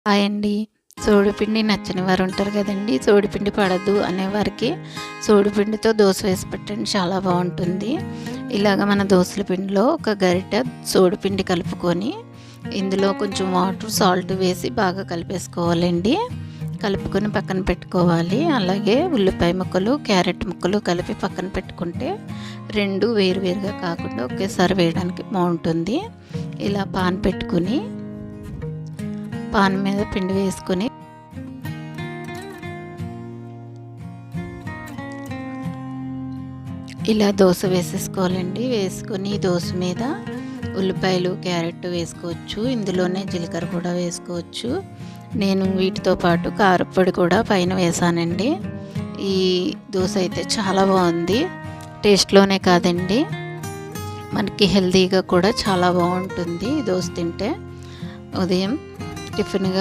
Hi అండి. సోడిపిండి నచ్చని వారు ఉంటారు కదండీ! సోడిపిండి పడదు అనేవారికి సోడిపిండితో దోస వేసి పెట్టండి, చాలా బాగుంటుంది. ఇలాగ మన దోసల పిండిలో ఒక గరిటె సోడిపిండి కలుపుకొని ఇందులో కొంచెం వాటర్, సాల్ట్ వేసి బాగా కలిపేసుకోవాలండి. కలుపుకొని పక్కన పెట్టుకోవాలి. అలాగే ఉల్లిపాయ ముక్కలు, క్యారెట్ ముక్కలు కలిపి పక్కన పెట్టుకుంటే రెండు వేరువేరుగా కాకుండా ఒకేసారి వేయడానికి బాగుంటుంది. ఇలా పాన్ పెట్టుకుని పాన్ మీద పిండి వేసుకొని ఇలా దోస వేసేసుకోవాలండి. వేసుకొని దోస మీద ఉల్లిపాయలు, క్యారెట్ వేసుకోవచ్చు. ఇందులోనే జీలకర్ర కూడా వేసుకోవచ్చు. నేను వీటితో పాటు కారప్పొడి కూడా పైన వేసానండి. ఈ దోశ అయితే చాలా బాగుంది. టేస్ట్లోనే కాదండి, మనకి హెల్తీగా కూడా చాలా బాగుంటుంది. దోశ తింటే ఉదయం టిఫిన్గా